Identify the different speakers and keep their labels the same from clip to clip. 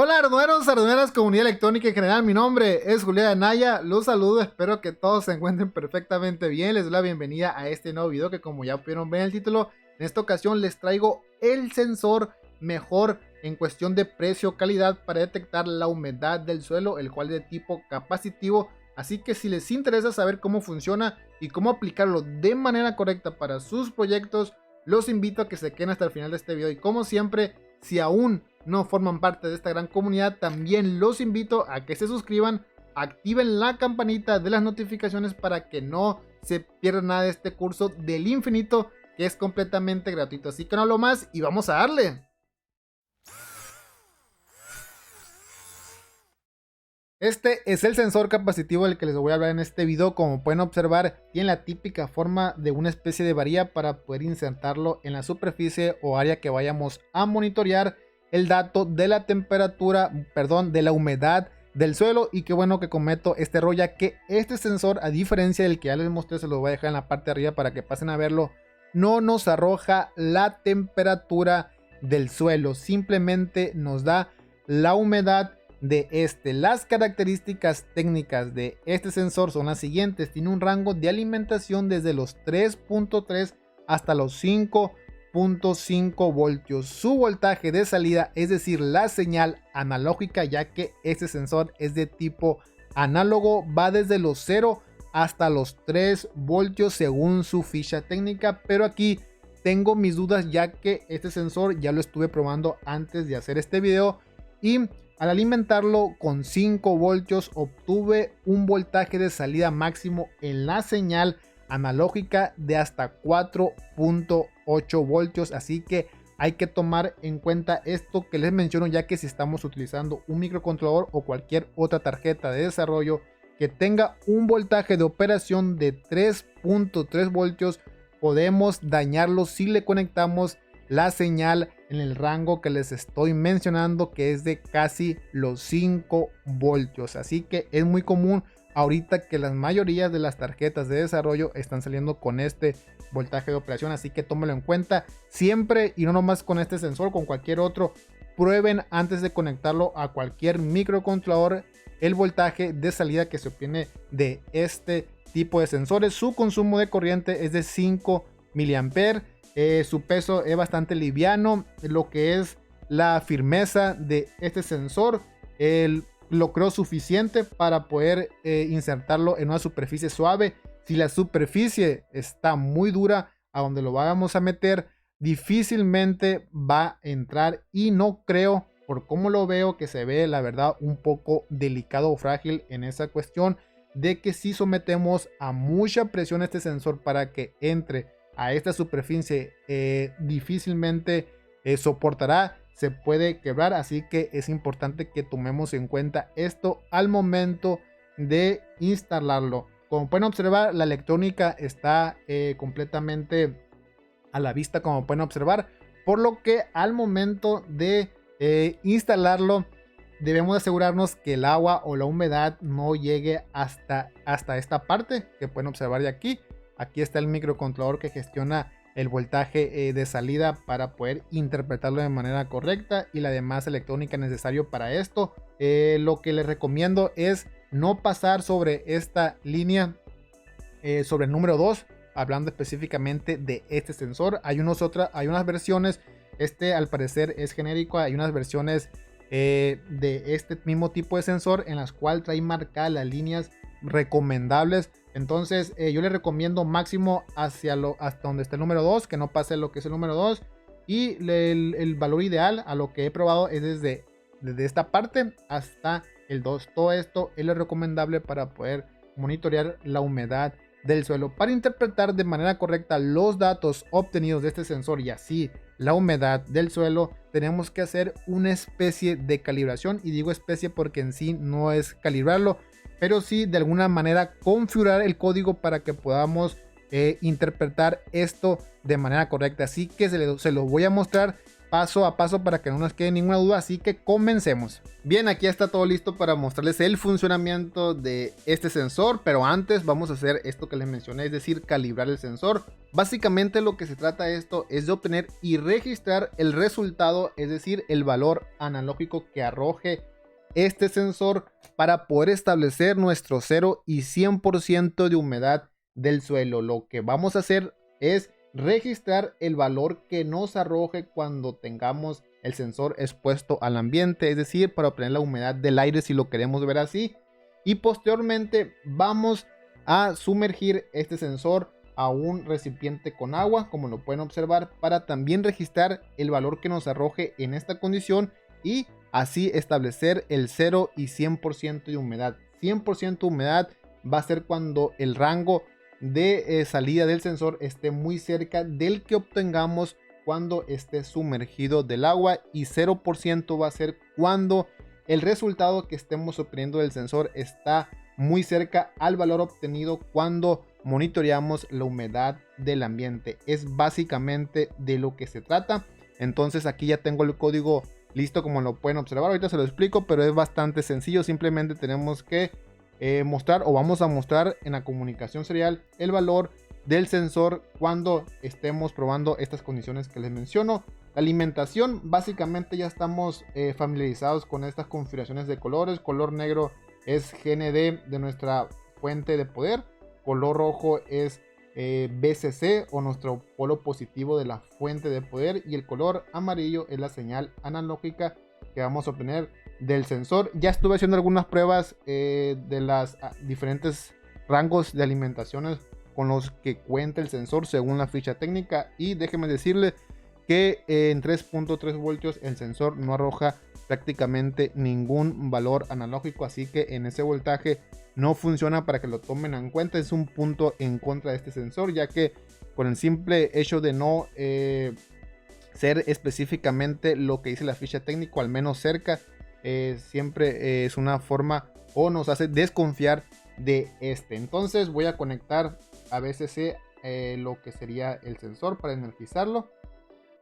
Speaker 1: Hola ardueros, ardueras, comunidad electrónica en general, mi nombre es Julián Anaya, los saludo, espero que todos se encuentren perfectamente bien, les doy la bienvenida a este nuevo video que como ya pudieron ver en el título, en esta ocasión les traigo el sensor mejor en cuestión de precio-calidad para detectar la humedad del suelo, el cual es de tipo capacitivo, así que si les interesa saber cómo funciona y cómo aplicarlo de manera correcta para sus proyectos, los invito a que se queden hasta el final de este video y como siempre, si aún no forman parte de esta gran comunidad, también los invito a que se suscriban, activen la campanita de las notificaciones para que no se pierdan nada de este curso del infinito que es completamente gratuito. Así que no hablo más y vamos a darle. Este es el sensor capacitivo del que les voy a hablar en este video. Como pueden observar, tiene la típica forma de una especie de varilla para poder insertarlo en la superficie o área que vayamos a monitorear el dato de la temperatura, de la humedad del suelo. Y qué bueno que cometo este error, ya que este sensor, a diferencia del que ya les mostré, se lo voy a dejar en la parte de arriba para que pasen a verlo, no nos arroja la temperatura del suelo, simplemente nos da la humedad de este. Las características técnicas de este sensor son las siguientes: tiene un rango de alimentación desde los 3.3 hasta los 5.5 voltios. Su voltaje de salida, es decir, la señal analógica, ya que este sensor es de tipo análogo, va desde los 0 hasta los 3 voltios según su ficha técnica, pero aquí tengo mis dudas, ya que este sensor ya lo estuve probando antes de hacer este video y al alimentarlo con 5 voltios obtuve un voltaje de salida máximo en la señal analógica de hasta 4.8 voltios. Así que hay que tomar en cuenta esto que les menciono, ya que si estamos utilizando un microcontrolador o cualquier otra tarjeta de desarrollo que tenga un voltaje de operación de 3.3 voltios, podemos dañarlo si le conectamos la señal en el rango que les estoy mencionando, que es de casi los 5 voltios. Así que es muy común ahorita que las mayorías de las tarjetas de desarrollo están saliendo con este voltaje de operación, así que tómelo en cuenta siempre, y no nomás con este sensor, con cualquier otro. Prueben antes de conectarlo a cualquier microcontrolador el voltaje de salida que se obtiene de este tipo de sensores. Su consumo de corriente es de 5 miliamperes. Su peso es bastante liviano. Lo que es la firmeza de este sensor, lo creo suficiente para poder insertarlo en una superficie suave. Si la superficie está muy dura, a donde lo vamos a meter difícilmente va a entrar, y no creo, por cómo lo veo, que se ve la verdad un poco delicado o frágil en esa cuestión, de que si sometemos a mucha presión este sensor para que entre a esta superficie, difícilmente soportará, se puede quebrar. Así que es importante que tomemos en cuenta esto al momento de instalarlo. Como pueden observar, la electrónica está completamente a la vista, como pueden observar, por lo que al momento de instalarlo debemos asegurarnos que el agua o la humedad no llegue hasta esta parte que pueden observar de aquí. Aquí está el microcontrolador que gestiona el voltaje de salida para poder interpretarlo de manera correcta y la demás electrónica necesario para esto. Lo que les recomiendo es no pasar sobre esta línea, sobre el número 2, hablando específicamente de este sensor. Hay unas versiones, este al parecer es genérico, hay unas versiones de este mismo tipo de sensor en las cuales trae marcadas las líneas recomendables. Entonces yo les recomiendo máximo hasta donde está el número 2, que no pase lo que es el número 2, y el valor ideal a lo que he probado es desde esta parte hasta el 2. Todo esto es lo recomendable para poder monitorear la humedad del suelo. Para interpretar de manera correcta los datos obtenidos de este sensor y así la humedad del suelo, tenemos que hacer una especie de calibración, y digo especie porque en sí no es calibrarlo, pero sí de alguna manera configurar el código para que podamos interpretar esto de manera correcta. Así que se lo voy a mostrar paso a paso para que no nos quede ninguna duda, así que comencemos. Bien, aquí está todo listo para mostrarles el funcionamiento de este sensor, pero antes vamos a hacer esto que les mencioné, es decir, calibrar el sensor. Básicamente lo que se trata de esto es de obtener y registrar el resultado, es decir, el valor analógico que arroje este sensor para poder establecer nuestro 0 y 100% de humedad del suelo. Lo que vamos a hacer es registrar el valor que nos arroje cuando tengamos el sensor expuesto al ambiente, es decir, para obtener la humedad del aire si lo queremos ver así. Y posteriormente vamos a sumergir este sensor a un recipiente con agua, como lo pueden observar, para también registrar el valor que nos arroje en esta condición y así establecer el 0 y 100% de humedad. 100% de humedad va a ser cuando el rango de salida del sensor esté muy cerca del que obtengamos cuando esté sumergido del agua, y 0% va a ser cuando el resultado que estemos obteniendo del sensor está muy cerca al valor obtenido cuando monitoreamos la humedad del ambiente. Es básicamente de lo que se trata. Entonces aquí ya tengo el código listo, como lo pueden observar. Ahorita se lo explico, pero es bastante sencillo. Simplemente tenemos que mostrar, o vamos a mostrar en la comunicación serial, el valor del sensor cuando estemos probando estas condiciones que les menciono. La alimentación, básicamente ya estamos familiarizados con estas configuraciones de colores. Color negro es GND de nuestra fuente de poder, color rojo es BCC o nuestro polo positivo de la fuente de poder, y el color amarillo es la señal analógica que vamos a obtener del sensor. Ya estuve haciendo algunas pruebas de las diferentes rangos de alimentaciones con los que cuenta el sensor según la ficha técnica, y déjenme decirles que en 3.3 voltios el sensor no arroja prácticamente ningún valor analógico, así que en ese voltaje no funciona, para que lo tomen en cuenta. Es un punto en contra de este sensor, ya que con el simple hecho de no ser específicamente lo que dice la ficha técnica, al menos cerca, siempre es una forma o nos hace desconfiar de este. Entonces voy a conectar a BCC lo que sería el sensor para energizarlo,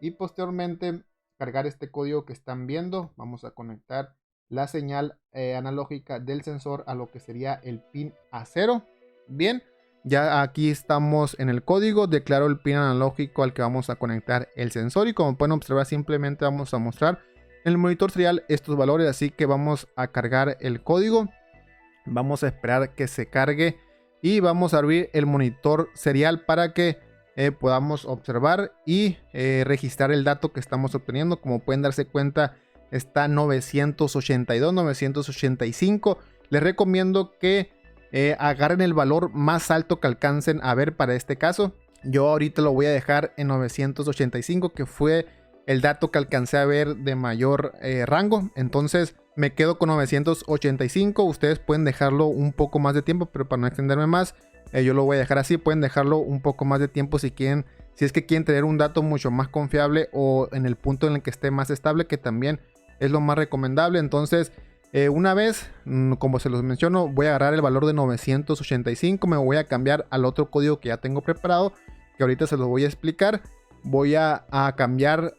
Speaker 1: y posteriormente cargar este código que están viendo. Vamos a conectar la señal analógica del sensor a lo que sería el pin A0. Bien, ya aquí estamos en el código. Declaro el pin analógico al que vamos a conectar el sensor, y como pueden observar, simplemente vamos a mostrar en el monitor serial estos valores. Así que vamos a cargar el código, vamos a esperar que se cargue y vamos a abrir el monitor serial para que podamos observar y registrar el dato que estamos obteniendo. Como pueden darse cuenta, está 982, 985. Les recomiendo que agarren el valor más alto que alcancen a ver para este caso. Yo ahorita lo voy a dejar en 985, que fue el dato que alcancé a ver de mayor rango. Entonces me quedo con 985. Ustedes pueden dejarlo un poco más de tiempo, pero para no extenderme más, yo lo voy a dejar así. Pueden dejarlo un poco más de tiempo si quieren, si es que quieren tener un dato mucho más confiable o en el punto en el que esté más estable, que también es lo más recomendable. Entonces una vez, como se los menciono, voy a agarrar el valor de 985, me voy a cambiar al otro código que ya tengo preparado, que ahorita se los voy a explicar. Voy a cambiar,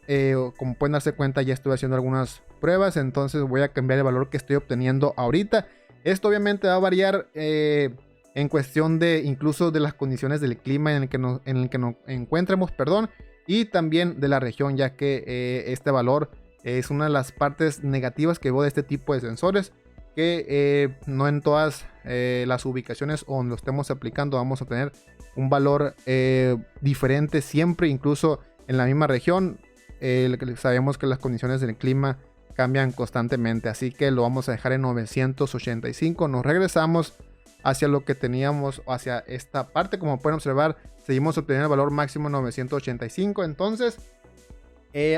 Speaker 1: como pueden darse cuenta, ya estoy haciendo algunas pruebas, entonces voy a cambiar el valor que estoy obteniendo ahorita. Esto obviamente va a variar en cuestión de incluso de las condiciones del clima en el que nos encuentremos, perdón, y también de la región, ya que este valor es una de las partes negativas que veo de este tipo de sensores, que no en todas las ubicaciones donde lo estemos aplicando vamos a tener un valor diferente siempre, incluso en la misma región. Sabemos que las condiciones del clima cambian constantemente, así que lo vamos a dejar en 985. Nos regresamos hacia lo que teníamos, hacia esta parte. Como pueden observar, seguimos obteniendo el valor máximo 985. Entonces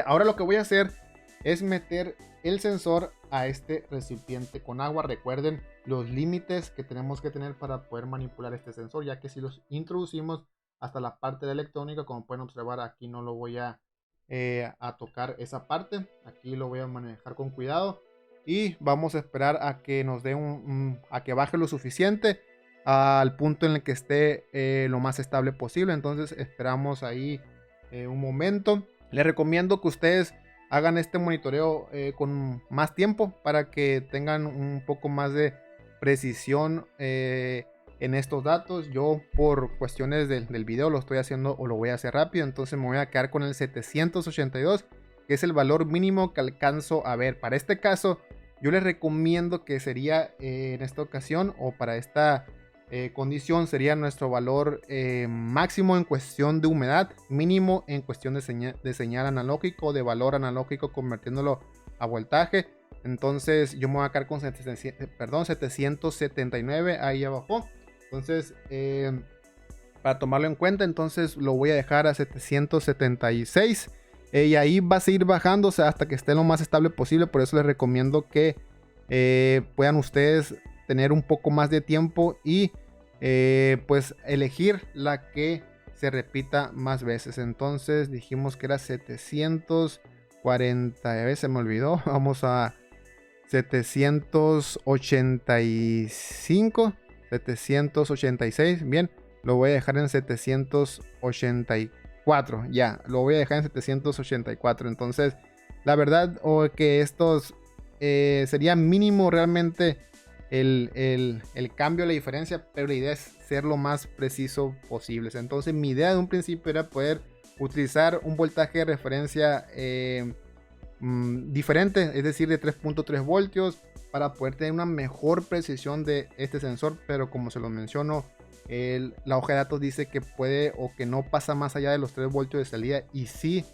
Speaker 1: ahora lo que voy a hacer es meter el sensor a este recipiente con agua. Recuerden los límites que tenemos que tener para poder manipular este sensor, ya que si los introducimos hasta la parte de electrónica, como pueden observar, aquí no lo voy a tocar esa parte. Aquí lo voy a manejar con cuidado y vamos a esperar a que nos dé a que baje lo suficiente al punto en el que esté lo más estable posible. Entonces esperamos ahí un momento. Les recomiendo que ustedes hagan este monitoreo con más tiempo para que tengan un poco más de precisión en estos datos. Yo por cuestiones del video lo estoy haciendo o lo voy a hacer rápido, entonces me voy a quedar con el 782, que es el valor mínimo que alcanzo a ver. Para este caso yo les recomiendo que sería en esta ocasión, o para esta condición, sería nuestro valor máximo en cuestión de humedad, mínimo en cuestión de señal analógico, de valor analógico, convirtiéndolo a voltaje. Entonces yo me voy a quedar con 779 ahí abajo. Entonces para tomarlo en cuenta, entonces lo voy a dejar a 776. Y ahí va a seguir bajando, o sea, hasta que esté lo más estable posible. Por eso les recomiendo que puedan ustedes tener un poco más de tiempo y pues elegir la que se repita más veces. Entonces dijimos que era 740, a veces se me olvidó. Vamos a 785, 786. Bien, lo voy a dejar en 784. Ya, lo voy a dejar en 784. Entonces, la verdad, o que estos sería mínimo realmente el cambio, la diferencia, pero la idea es ser lo más preciso posible. Entonces, mi idea de un principio era poder utilizar un voltaje de referencia diferente, es decir, de 3.3 voltios, para poder tener una mejor precisión de este sensor. Pero como se lo menciono, la hoja de datos dice que puede o que no pasa más allá de los 3 voltios de salida, y sí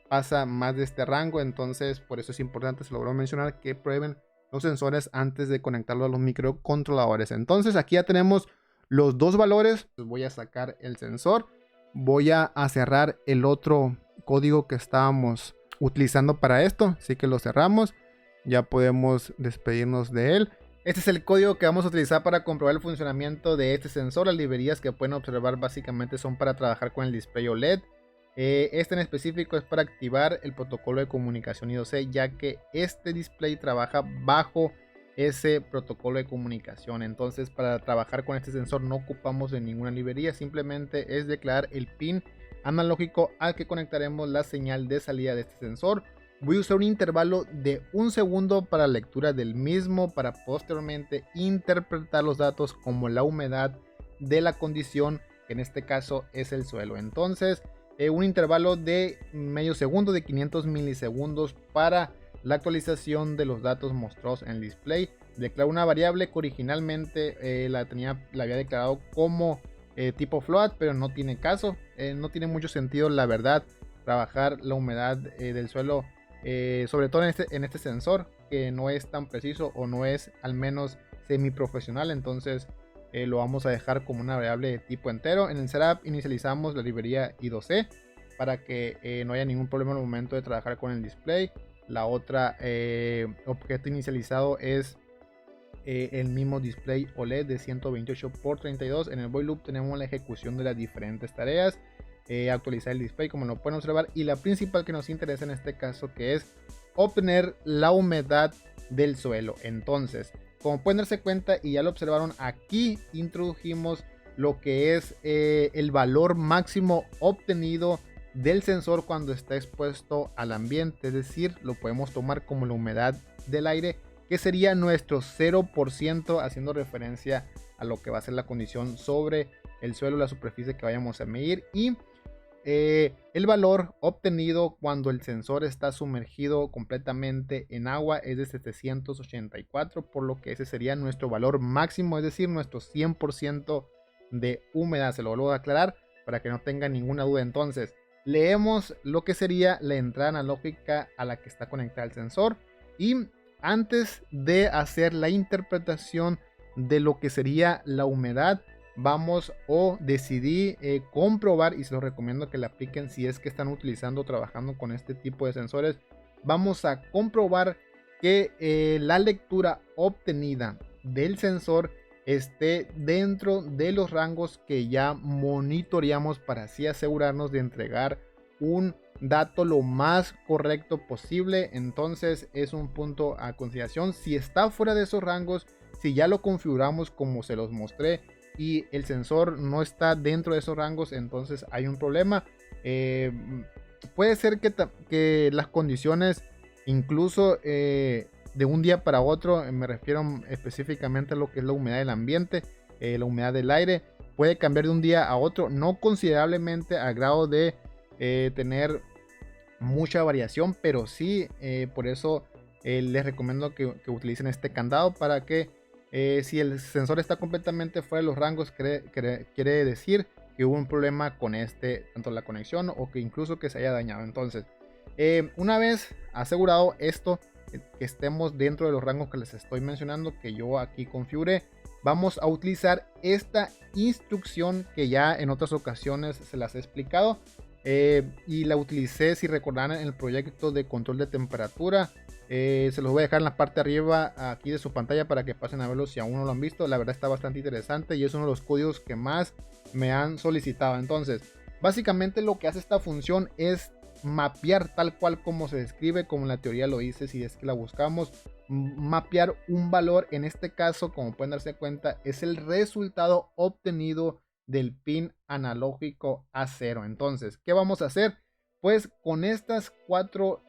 Speaker 1: pasa más de este rango. Entonces por eso es importante, se logró mencionar, que prueben los sensores antes de conectarlo a los microcontroladores. Entonces aquí ya tenemos los dos valores. Voy a sacar el sensor, voy a cerrar el otro código que estábamos utilizando para esto, así que lo cerramos. Ya podemos despedirnos de él. Este es el código que vamos a utilizar para comprobar el funcionamiento de este sensor. Las librerías que pueden observar básicamente son para trabajar con el display OLED. Este en específico es para activar el protocolo de comunicación I2C, ya que este display trabaja bajo ese protocolo de comunicación. Entonces, para trabajar con este sensor no ocupamos de ninguna librería, simplemente es declarar el pin analógico al que conectaremos la señal de salida de este sensor. Voy a usar un intervalo de 1 segundo para lectura del mismo, para posteriormente interpretar los datos como la humedad de la condición, que en este caso es el suelo. Entonces un intervalo de medio segundo, de 500 milisegundos para la actualización de los datos mostrados en el display. Declaro una variable que originalmente la había declarado como tipo float, pero no tiene caso. No tiene mucho sentido, la verdad, trabajar la humedad del suelo, sobre todo en este sensor, que no es tan preciso, o no es al menos semi profesional. Entonces lo vamos a dejar como una variable de tipo entero. En el setup inicializamos la librería I2C para que no haya ningún problema al momento de trabajar con el display. La otra objeto inicializado es el mismo display OLED de 128 x 32. En el void loop tenemos la ejecución de las diferentes tareas, actualizar el display como lo pueden observar, y la principal que nos interesa en este caso, que es obtener la humedad del suelo. Entonces, como pueden darse cuenta y ya lo observaron, aquí introdujimos lo que es el valor máximo obtenido del sensor cuando está expuesto al ambiente, es decir, lo podemos tomar como la humedad del aire, que sería nuestro 0%, haciendo referencia a lo que va a ser la condición sobre el suelo, la superficie que vayamos a medir, y el valor obtenido cuando el sensor está sumergido completamente en agua es de 784, por lo que ese sería nuestro valor máximo, es decir, nuestro 100% de humedad. Se lo vuelvo a aclarar para que no tengan ninguna duda. Entonces, leemos lo que sería la entrada analógica a la que está conectada el sensor, y antes de hacer la interpretación de lo que sería la humedad, decidí comprobar, y se los recomiendo que la apliquen si es que están utilizando o trabajando con este tipo de sensores. Vamos a comprobar que la lectura obtenida del sensor esté dentro de los rangos que ya monitoreamos, para así asegurarnos de entregar un dato lo más correcto posible. Entonces es un punto a consideración. Si está fuera de esos rangos, si ya lo configuramos como se los mostré y el sensor no está dentro de esos rangos, entonces hay un problema. Puede ser que las condiciones incluso de un día para otro, me refiero específicamente a lo que es la humedad del ambiente, la humedad del aire, puede cambiar de un día a otro, no considerablemente a grado de tener mucha variación, pero sí, por eso les recomiendo que utilicen este candado para que si el sensor está completamente fuera de los rangos, quiere decir que hubo un problema con tanto la conexión o que incluso que se haya dañado. Entonces, una vez asegurado esto, que estemos dentro de los rangos que les estoy mencionando, que yo aquí configuré, vamos a utilizar esta instrucción que ya en otras ocasiones se las he explicado. Y la utilicé, si recordarán, en el proyecto de control de temperatura. Se los voy a dejar en la parte de arriba aquí de su pantalla para que pasen a verlo si aún no lo han visto. La verdad está bastante interesante y es uno de los códigos que más me han solicitado. Entonces, básicamente lo que hace esta función es mapear tal cual como se describe, como en la teoría lo dice, si es que la buscamos, mapear un valor. En este caso, como pueden darse cuenta, es el resultado obtenido del pin analógico A0. Entonces, ¿qué vamos a hacer? Pues con estas 4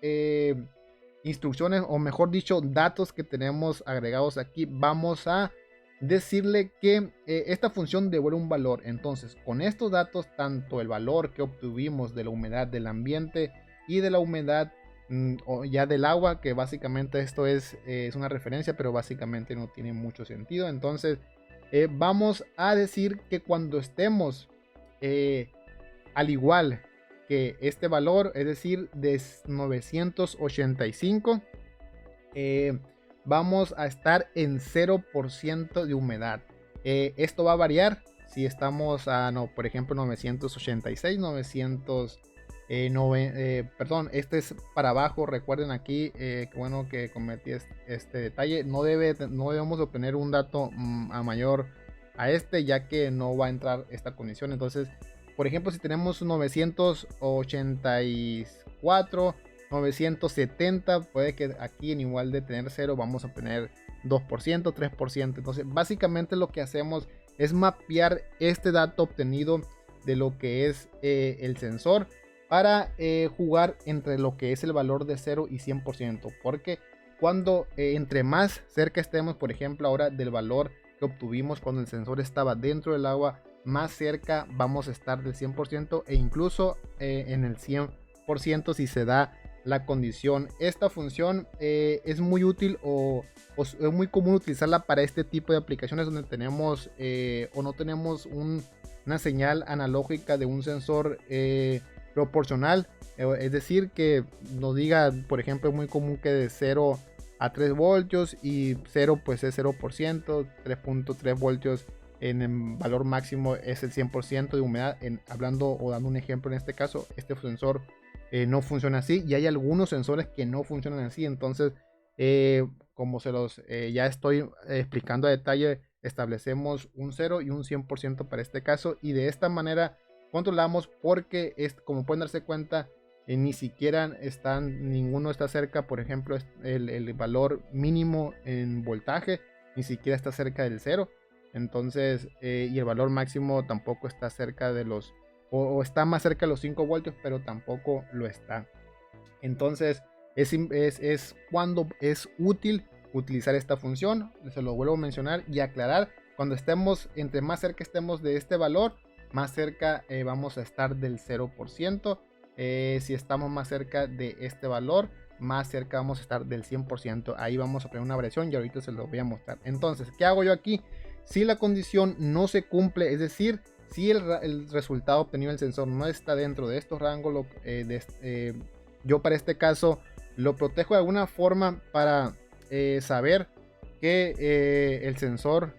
Speaker 1: instrucciones, o mejor dicho, datos que tenemos agregados aquí, vamos a decirle que esta función devuelve un valor. Entonces, con estos datos, tanto el valor que obtuvimos de la humedad del ambiente y de la humedad o ya del agua, que básicamente esto es una referencia, pero básicamente no tiene mucho sentido. Entonces, vamos a decir que cuando estemos al igual que este valor, es decir, de 985, vamos a estar en 0% de humedad. Esto va a variar si estamos a, por ejemplo, 986, 900... perdón, este es para abajo. Recuerden aquí, que bueno que cometí este detalle. No debemos obtener un dato a mayor a este, ya que no va a entrar esta condición. Entonces, por ejemplo, si tenemos 984, 970, puede que aquí en igual de tener 0 vamos a obtener 2%, 3%. Entonces, básicamente lo que hacemos es mapear este dato obtenido de lo que es el sensor, para jugar entre lo que es el valor de 0 y 100%, porque cuando entre más cerca estemos, por ejemplo, ahora del valor que obtuvimos cuando el sensor estaba dentro del agua, más cerca vamos a estar del 100% e incluso en el 100% si se da la condición. Esta función es muy útil o es muy común utilizarla para este tipo de aplicaciones donde tenemos o no tenemos una señal analógica de un sensor proporcional, es decir, que nos diga, por ejemplo, es muy común que de 0 a 3 voltios y 0 pues es 0%, 3.3 voltios en el valor máximo es el 100% de humedad. Hablando o dando un ejemplo, en este caso, este sensor no funciona así, y hay algunos sensores que no funcionan así. Entonces, como se los ya estoy explicando a detalle, establecemos un 0 y un 100% para este caso, y de esta manera controlamos, porque como pueden darse cuenta, ni siquiera ninguno está cerca. Por ejemplo, el valor mínimo en voltaje ni siquiera está cerca del 0. Entonces, y el valor máximo tampoco está cerca de los, o está más cerca de los 5 voltios, pero tampoco lo está. Entonces, es cuando es útil utilizar esta función. Se lo vuelvo a mencionar y aclarar: cuando estemos, entre más cerca estemos de este valor, más cerca vamos a estar del 0%. Si estamos más cerca de este valor, más cerca vamos a estar del 100%. Ahí vamos a tener una variación y ahorita se lo voy a mostrar. Entonces, ¿qué hago yo aquí? Si la condición no se cumple, es decir, si el resultado obtenido del sensor no está dentro de estos rangos, yo para este caso lo protejo de alguna forma para saber que el sensor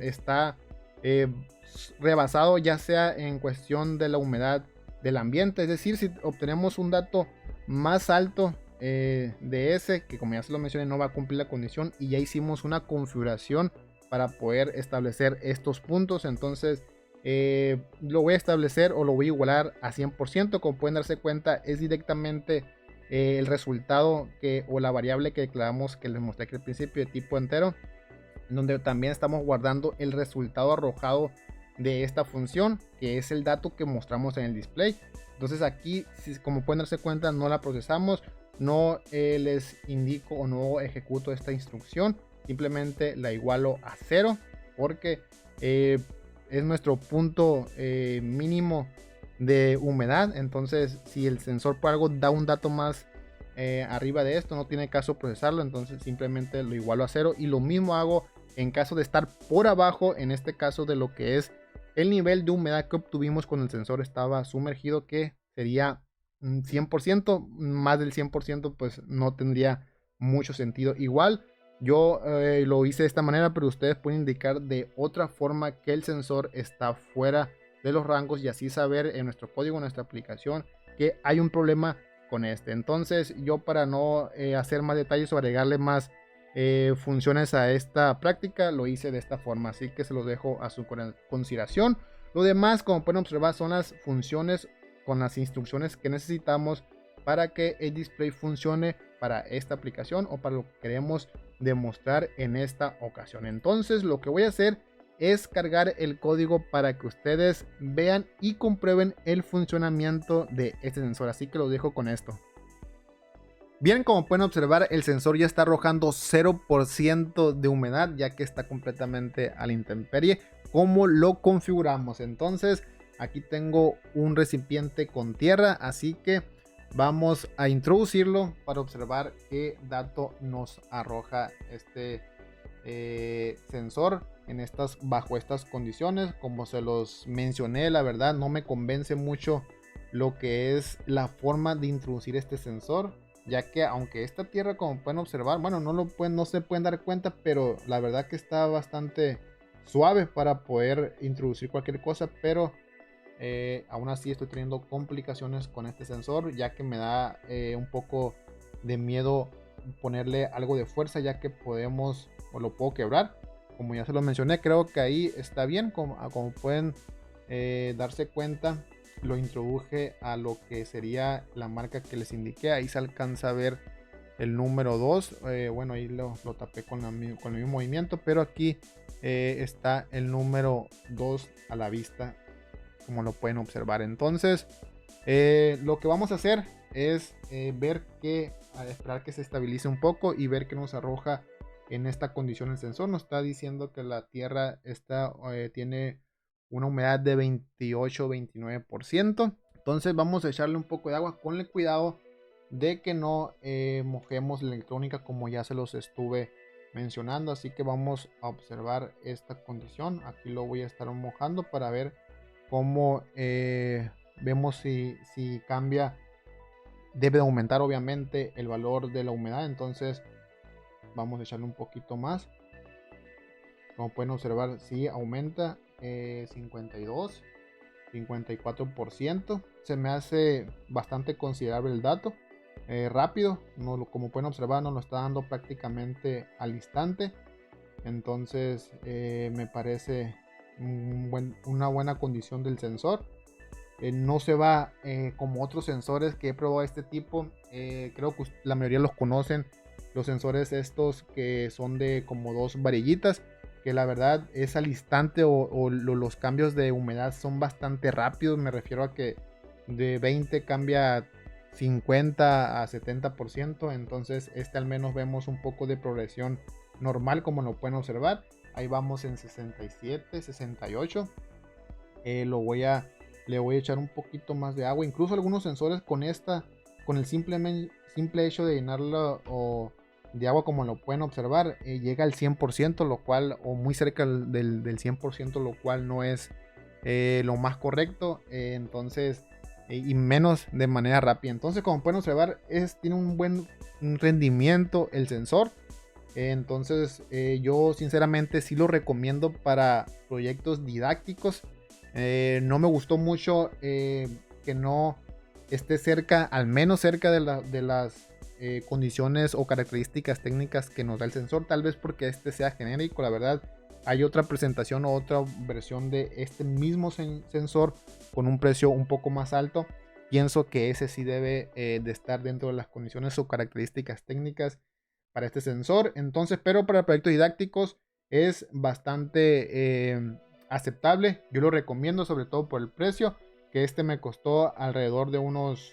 Speaker 1: está rebasado, ya sea en cuestión de la humedad del ambiente. Es decir, si obtenemos un dato más alto de ese, que como ya se lo mencioné, no va a cumplir la condición, y ya hicimos una configuración para poder establecer estos puntos, entonces lo voy a establecer o lo voy a igualar a 100%. Como pueden darse cuenta, es directamente el resultado o la variable que declaramos, que les mostré aquí al principio, de tipo entero, donde también estamos guardando el resultado arrojado de esta función, que es el dato que mostramos en el display. Entonces aquí, como pueden darse cuenta, no la procesamos, no les indico o no ejecuto esta instrucción, simplemente la igualo a 0 porque es nuestro punto mínimo de humedad. Entonces si el sensor por algo da un dato más arriba de esto, no tiene caso procesarlo, entonces simplemente lo igualo a 0. Y lo mismo hago en caso de estar por abajo, en este caso de lo que es el nivel de humedad que obtuvimos cuando el sensor estaba sumergido, que sería 100%, más del 100% pues no tendría mucho sentido. Igual yo lo hice de esta manera, pero ustedes pueden indicar de otra forma que el sensor está fuera de los rangos y así saber en nuestro código, en nuestra aplicación, que hay un problema con este. Entonces yo, para no hacer más detalles o agregarle más funciones a esta práctica, lo hice de esta forma, así que se los dejo a su consideración. Lo demás, como pueden observar, son las funciones con las instrucciones que necesitamos para que el display funcione para esta aplicación o para lo que queremos demostrar en esta ocasión. Entonces lo que voy a hacer es cargar el código para que ustedes vean y comprueben el funcionamiento de este sensor, así que lo dejo con esto. Bien, como pueden observar, el sensor ya está arrojando 0% de humedad, ya que está completamente a la intemperie. ¿Cómo lo configuramos? Entonces aquí tengo un recipiente con tierra, así que vamos a introducirlo para observar qué dato nos arroja este sensor bajo estas condiciones. Como se los mencioné, la verdad no me convence mucho lo que es la forma de introducir este sensor, ya que aunque esta tierra, como pueden observar, bueno, no se pueden dar cuenta, pero la verdad que está bastante suave para poder introducir cualquier cosa, pero aún así estoy teniendo complicaciones con este sensor, ya que me da un poco de miedo ponerle algo de fuerza, ya que podemos o lo puedo quebrar. Como ya se lo mencioné, creo que ahí está bien. Como pueden darse cuenta, lo introduje a lo que sería la marca que les indiqué. Ahí se alcanza a ver el número 2. Bueno, ahí lo tapé con el mismo movimiento, pero aquí está el número 2 a la vista, como lo pueden observar. Entonces lo que vamos a hacer es esperar que se estabilice un poco y ver que nos arroja en esta condición el sensor. Nos está diciendo que la tierra tiene una humedad de 28-29%. Entonces vamos a echarle un poco de agua con el cuidado de que no mojemos la electrónica, como ya se los estuve mencionando. Así que vamos a observar esta condición. Aquí lo voy a estar mojando para ver cómo vemos si cambia. Debe de aumentar obviamente el valor de la humedad, entonces vamos a echarle un poquito más. Como pueden observar, si aumenta 52, 54%. Se me hace bastante considerable el dato. Rápido, como pueden observar, nos lo está dando prácticamente al instante. Entonces me parece una buena condición del sensor. No se va como otros sensores que he probado de este tipo. Creo que la mayoría los conocen, los sensores estos que son de como dos varillitas, que la verdad es al instante, o los cambios de humedad son bastante rápidos. Me refiero a que de 20 cambia 50 a 70%. Entonces al menos vemos un poco de progresión normal, como lo pueden observar. Ahí vamos en 67, 68. Le voy a echar un poquito más de agua. Incluso algunos sensores con el simple hecho de llenarlo de agua, como lo pueden observar, llega al 100%, lo cual, o muy cerca del 100%, lo cual no es lo más correcto. Entonces, y menos de manera rápida. Entonces, como pueden observar, tiene un buen rendimiento el sensor. Entonces yo sinceramente sí lo recomiendo para proyectos didácticos. No me gustó mucho que no esté cerca, al menos cerca de las condiciones o características técnicas que nos da el sensor. Tal vez porque este sea genérico. La verdad, hay otra presentación o otra versión de este mismo sensor con un precio un poco más alto. Pienso que ese sí debe de estar dentro de las condiciones o características técnicas para este sensor. Entonces, pero para proyectos didácticos es bastante aceptable. Yo lo recomiendo, sobre todo por el precio, que me costó alrededor de unos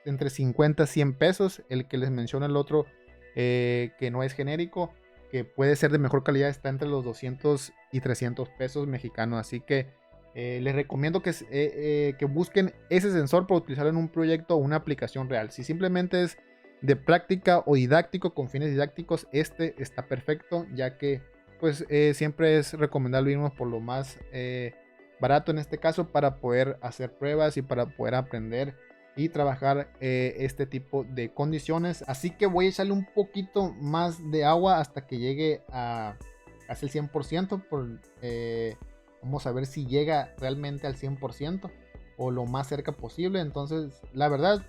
Speaker 1: entre 50 a 100 pesos. El que les menciono el otro, que no es genérico, que puede ser de mejor calidad, está entre los 200 y 300 pesos mexicanos. Así que les recomiendo que busquen ese sensor para utilizarlo en un proyecto o una aplicación real. Si simplemente es de práctica o didáctico, con fines didácticos, este está perfecto, ya que pues siempre es recomendable irnos por lo más barato en este caso, para poder hacer pruebas y para poder aprender y trabajar este tipo de condiciones. Así que voy a echarle un poquito más de agua hasta que llegue a casi el 100%. Vamos a ver si llega realmente al 100% o lo más cerca posible. Entonces, la verdad,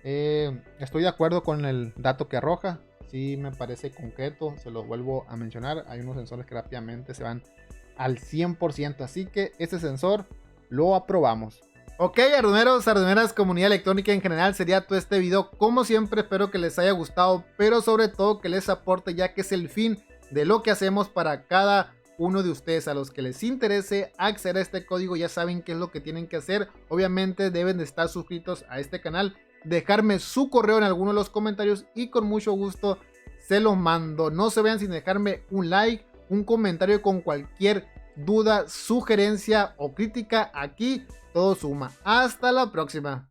Speaker 1: estoy de acuerdo con el dato que arroja. Sí, me parece concreto, se los vuelvo a mencionar. Hay unos sensores que rápidamente se van al 100%, así que este sensor lo aprobamos. Ok, arduineros, arduineras, comunidad electrónica en general, sería todo este video. Como siempre, espero que les haya gustado, pero sobre todo que les aporte, ya que es el fin de lo que hacemos para cada uno de ustedes. A los que les interese acceder a este código, ya saben qué es lo que tienen que hacer. Obviamente deben de estar suscritos a este canal, dejarme su correo en alguno de los comentarios y con mucho gusto se los mando. No se vean sin dejarme un like, un comentario con cualquier duda, sugerencia o crítica. Aquí todo suma. Hasta la próxima.